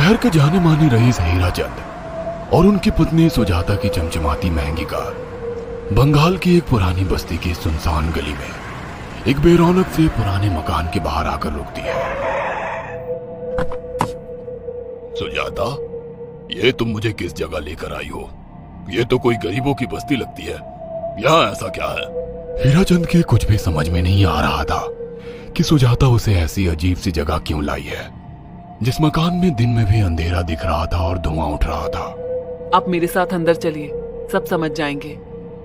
शहर के जाने माने रईस हीराचंद और उनकी पत्नी सुजाता की चमचमाती महंगी कार बंगाल की एक पुरानी बस्ती की सुनसान गली में एक बेरौनक से पुराने मकान के बाहर आकर रुकती है। सुजाता, ये तुम मुझे किस जगह लेकर आई हो? ये तो कोई गरीबों की बस्ती लगती है। यहाँ ऐसा क्या है? हीराचंद के कुछ भी समझ में नहीं आ रहा था कि सुजाता उसे ऐसी अजीब सी जगह क्यों लाई है, जिस मकान में दिन में भी अंधेरा दिख रहा था और धुआं उठ रहा था। आप मेरे साथ अंदर चलिए, सब समझ जाएंगे।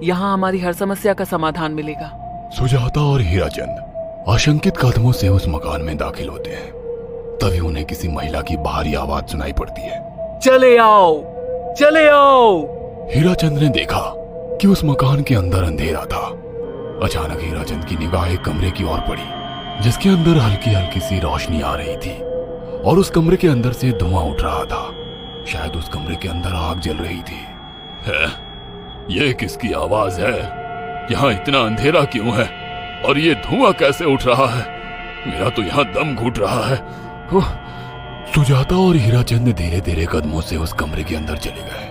यहाँ हमारी हर समस्या का समाधान मिलेगा। सुजाता और हीराचंद आशंकित कदमों से उस मकान में दाखिल होते हैं। तभी उन्हें किसी महिला की बाहरी आवाज सुनाई पड़ती है। चले आओ, चले आओ। हीराचंद ने देखा कि उस मकान के अंदर अंधेरा था। अचानक हीराचंद की निगाह एक कमरे की ओर पड़ी, जिसके अंदर हल्की हल्की सी रोशनी आ रही थी और उस कमरे के अंदर से धुआं उठ रहा था। शायद उस कमरे के अंदर आग जल रही थी। है? ये किसकी आवाज है? यहाँ इतना अंधेरा क्यों है और ये धुआं कैसे उठ रहा है? मेरा तो यहाँ दम घुट रहा है। सुजाता और हीराचंद धीरे धीरे कदमों से उस कमरे के अंदर चले गए।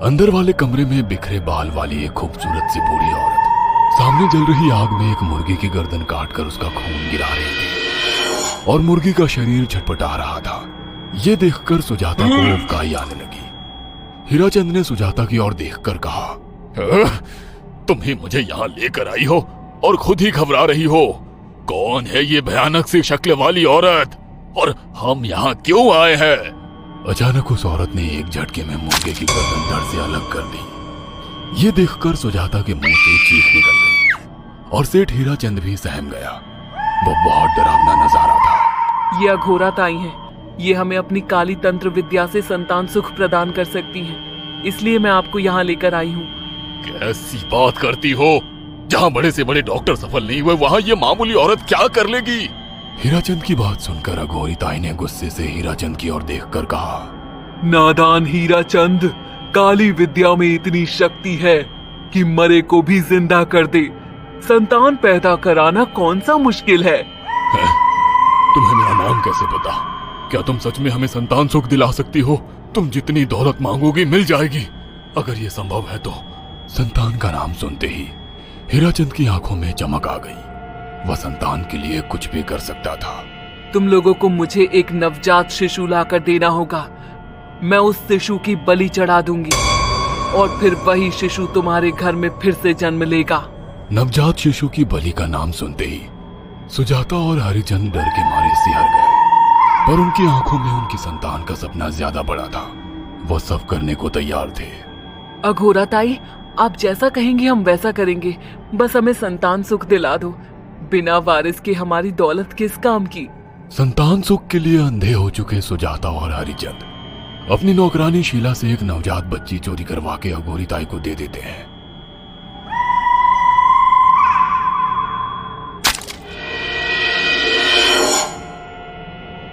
अंदर वाले कमरे में बिखरे बाल वाली एक खूबसूरत सी बूढ़ी औरत सामने जल रही आग में एक मुर्गी की गर्दन काटकर उसका खून गिरा रही थी और मुर्गी का शरीर छटपटा रहा था। ये देखकर सुजाता को उबकाई आने लगी। हीराचंद ने सुजाता की ओर देखकर कहा, तुम ही मुझे यहाँ लेकर आई हो और खुद ही घबरा रही हो। कौन है ये भयानक सी शक्ल वाली औरत और हम यहाँ क्यों आए हैं? अचानक उस औरत ने एक झटके में मुर्गे की गर्दन धड़ से अलग कर दी। ये देखकर सुजाता के मुंह से चीख निकल गई और सेठ हीराचंद भी सहम गया। वो बहुत डरावना नजारा था। ये अघोराताई हैं। ये हमें अपनी काली तंत्र विद्या से संतान सुख प्रदान कर सकती हैं। इसलिए मैं आपको यहाँ लेकर आई हूँ। कैसी बात करती हो? जहाँ बड़े से बड़े डॉक्टर सफल नहीं हुए, वहाँ ये मामूली औरत क्या कर लेगी? हीराचंद की बात सुनकर अघोरिताई ने गुस्से से हीराचंद की ओर देखकर कहा, नादान हीराचंद, काली विद्या में इतनी शक्ति है कि मरे को भी जिंदा कर दे। संतान पैदा कराना कौन सा मुश्किल है? तुम्हें मेरा नाम कैसे पता? क्या तुम सच में हमें संतान सुख दिला सकती हो? तुम जितनी दौलत मांगोगी मिल जाएगी, अगर ये संभव है तो। संतान का नाम सुनते ही हीराचंद की आंखों में चमक आ गई। वह संतान के लिए कुछ भी कर सकता था। तुम लोगों को मुझे एक नवजात शिशु लाकर देना होगा। मैं उस शिशु की बलि चढ़ा दूंगी और फिर वही शिशु तुम्हारे घर में फिर से जन्म लेगा। नवजात शिशु की बलि का नाम सुनते ही सुजाता और हरिचंद डर के मारे सिहर गए, पर उनकी आंखों में उनकी संतान का सपना ज्यादा बड़ा था। वो सब करने को तैयार थे। अघोराताई, आप जैसा कहेंगे हम वैसा करेंगे। बस हमें संतान सुख दिला दो। बिना वारिस के हमारी दौलत किस काम की? संतान सुख के लिए अंधे हो चुके सुजाता और हरिचंद अपनी नौकरानी शीला से एक नवजात बच्ची चोरी करवा के अघोरिताई को दे देते हैं।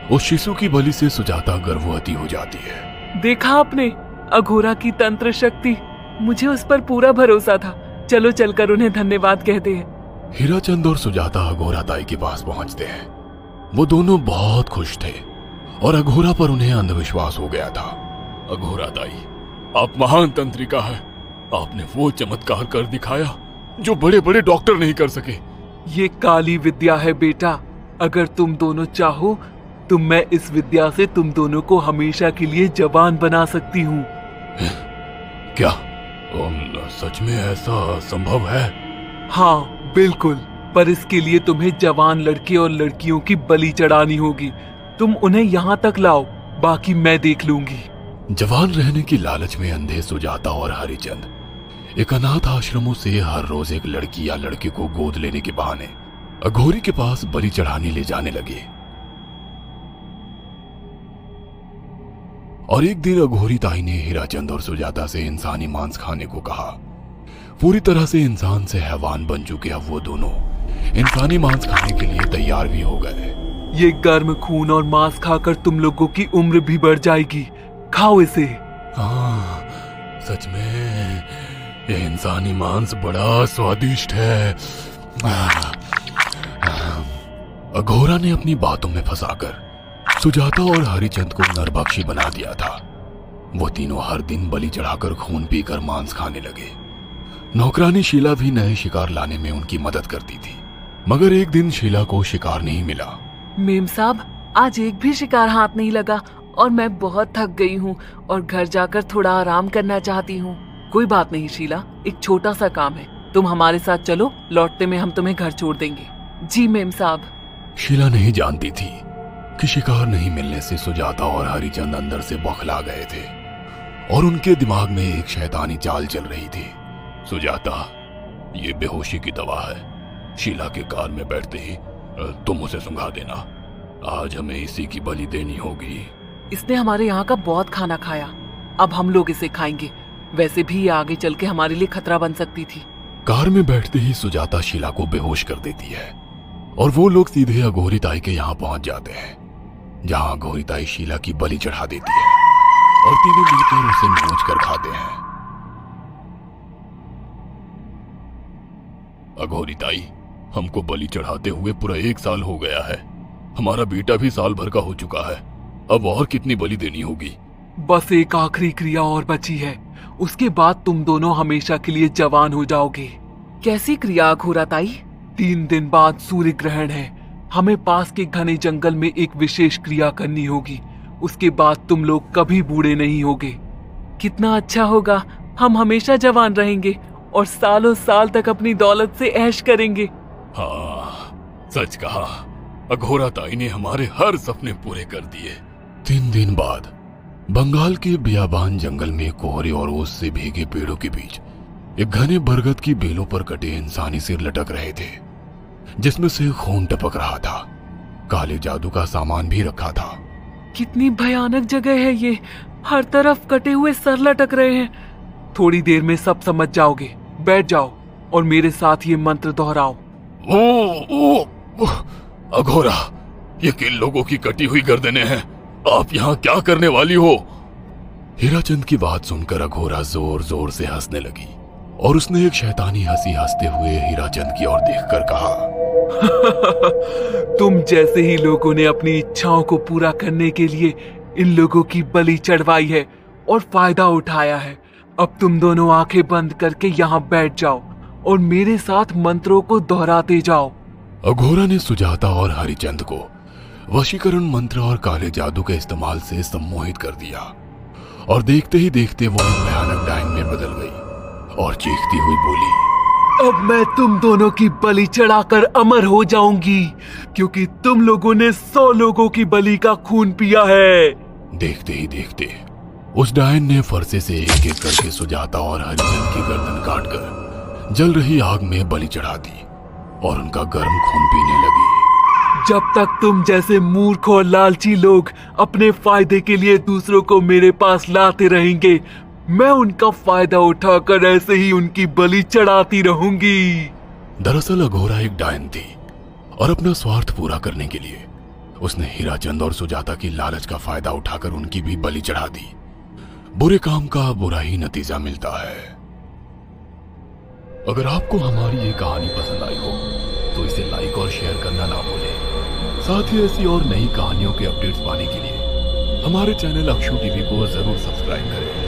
उस शिशु की बलि से सुजाता गर्भवती हो जाती है। देखा आपने अघोरा की तंत्र शक्ति? मुझे उस पर पूरा भरोसा था। चलो चलकर उन्हें धन्यवाद कहते हैं। हीराचंद और सुजाता अघोराताई के पास पहुंचते हैं। वो दोनों बहुत खुश थे और अघोरा पर उन्हें अंधविश्वास हो गया था। अघोराताई, आप महान तंत्रिका है। आपने वो चमत्कार कर दिखाया जो बड़े बड़े डॉक्टर नहीं कर सके। ये काली विद्या है बेटा। अगर तुम दोनों चाहो तो मैं इस विद्या से तुम दोनों को हमेशा के लिए जवान बना सकती हूँ। क्या सच में ऐसा संभव है? हाँ बिल्कुल, पर इसके लिए तुम्हें जवान लड़के और लड़कियों की बलि चढ़ानी होगी। तुम उन्हें यहाँ तक लाओ, बाकी मैं देख लूंगी। जवान रहने की लालच में अंधे सुजाता और हरिचंद एक अनाथ आश्रमों से हर रोज एक लड़की या लड़के को गोद लेने के बहाने अघोरी के पास बलि चढ़ाने ले जाने लगे। और एक दिन अघोरिताई ने हीराचंद और सुजाता से इंसानी मांस खाने को कहा। पूरी तरह से इंसान से हैवान बन चुके अब वो दोनों इंसानी मांस खाने के लिए तैयार भी हो गए। ये गर्म खून और मांस खाकर तुम लोगों की उम्र भी बढ़ जाएगी। खाओ इसे। हाँ, सच में ये इंसानी मांस बड़ा स्वादिष्ट है। अघोरा ने अपनी बातों में फंसाकर सुजाता और हरिचंद को नरभक्षी बना दिया था। वो तीनों हर दिन बलि चढ़ाकर खून पीकर मांस खाने लगे। नौकरानी शीला भी नए शिकार लाने में उनकी मदद करती थी, मगर एक दिन शीला को शिकार नहीं मिला। मेम साहब, आज एक भी शिकार हाथ नहीं लगा और मैं बहुत थक गई हूँ और घर जाकर थोड़ा आराम करना चाहती हूँ। कोई बात नहीं शीला, एक छोटा सा काम है, तुम हमारे साथ चलो, लौटते में हम तुम्हें घर छोड़ देंगे। जी मेम साहब। शीला नहीं जानती थी कि शिकार नहीं मिलने से सुजाता और हरिचंद अंदर से बौखला गए थे और उनके दिमाग में एक शैतानी चाल चल रही थी। सुजाता, ये बेहोशी की दवा है, शीला के कार में बैठते ही तुम उसे सुंघा देना। आज हमें इसी की बलि देनी होगी। इसने हमारे यहाँ का बहुत खाना खाया, अब हम लोग इसे खाएंगे। वैसे भी ये आगे चल के हमारे लिए खतरा बन सकती थी। कार में बैठते ही सुजाता शीला को बेहोश कर देती है और वो लोग सीधे अघोरी ताई के यहाँ पहुंच जाते हैं, जहां अघोरी ताई शीला की बलि चढ़ा देती है और तीनों मिलकर उसे नोच कर खाते हैं। अघोरी ताई, हमको बलि चढ़ाते हुए पूरा 1 साल हो गया है। हमारा बेटा भी साल भर का हो चुका है। अब और कितनी बलि देनी होगी? बस एक आखिरी क्रिया और बची है, उसके बाद तुम दोनों हमेशा के लिए जवान हो जाओगे। कैसी क्रिया अघोरा ताई? 3 दिन बाद सूर्य ग्रहण है, हमें पास के घने जंगल में एक विशेष क्रिया करनी होगी। उसके बाद तुम लोग कभी बूढ़े नहीं होगे। कितना अच्छा होगा, हम हमेशा जवान रहेंगे और सालों साल तक अपनी दौलत से ऐश करेंगे। हाँ, सच कहा। अघोरा ताई ने हमारे हर सपने पूरे कर दिए। 3 दिन बाद बंगाल के बियाबान जंगल में कोहरे और ओस से भीगे पेड़ों के बीच एक घने बरगद की बेलों पर कटे इंसानी सिर लटक रहे थे, जिसमें से खून टपक रहा था। काले जादू का सामान भी रखा था। कितनी भयानक जगह है ये, हर तरफ कटे हुए सर लटक रहे हैं। थोड़ी देर में सब समझ जाओगे, बैठ जाओ और मेरे साथ ये मंत्र दोहराओ। अघोरा, ये किन लोगों की कटी हुई गर्दनें हैं? आप यहाँ क्या करने वाली हो? हीराचंद की बात सुनकर अघोरा जोर जोर से हंसने लगी और उसने एक शैतानी हंसी हंसते हुए हीराचंद की ओर देखकर कहा, तुम जैसे ही लोगों ने अपनी इच्छाओं को पूरा करने के लिए इन लोगों की बलि चढ़वाई है और फायदा उठाया है। अब तुम दोनों आंखें बंद करके यहाँ बैठ जाओ और मेरे साथ मंत्रों को दोहराते जाओ। अघोरा ने सुजाता और हरिचंद को वशीकरण मंत्र और काले जादू के इस्तेमाल से सम्मोहित कर दिया और देखते ही देखते वो एक भयानक डायन में बदल गई और चीखती हुई बोली, अब मैं तुम दोनों की बलि चढ़ाकर अमर हो जाऊंगी, क्योंकि तुम लोगों ने 100 लोगों की बलि का खून पिया है। देखते ही देखते उस डायन ने फरसे से एक एक करके सुजाता और हरिचंद की गर्दन काटकर जल रही आग में बलि चढ़ा दी और उनका गर्म खून पीने लगी। जब तक तुम जैसे मूर्ख और लालची लोग अपने फायदे के लिए दूसरों को मेरे पास लाते रहेंगे, मैं उनका फायदा उठाकर ऐसे ही उनकी बलि चढ़ाती रहूंगी। दरअसल अघोरा एक डायन थी और अपना स्वार्थ पूरा करने के लिए उसने हीराचंद और सुजाता की लालच का फायदा उठाकर उनकी भी बलि चढ़ा दी। बुरे काम का बुरा ही नतीजा मिलता है। अगर आपको हमारी ये कहानी पसंद आई हो तो इसे लाइक और शेयर करना ना भूलें। साथ ही ऐसी और नई कहानियों के अपडेट्स पाने के लिए हमारे चैनल अक्षु टीवी को जरूर सब्सक्राइब करें।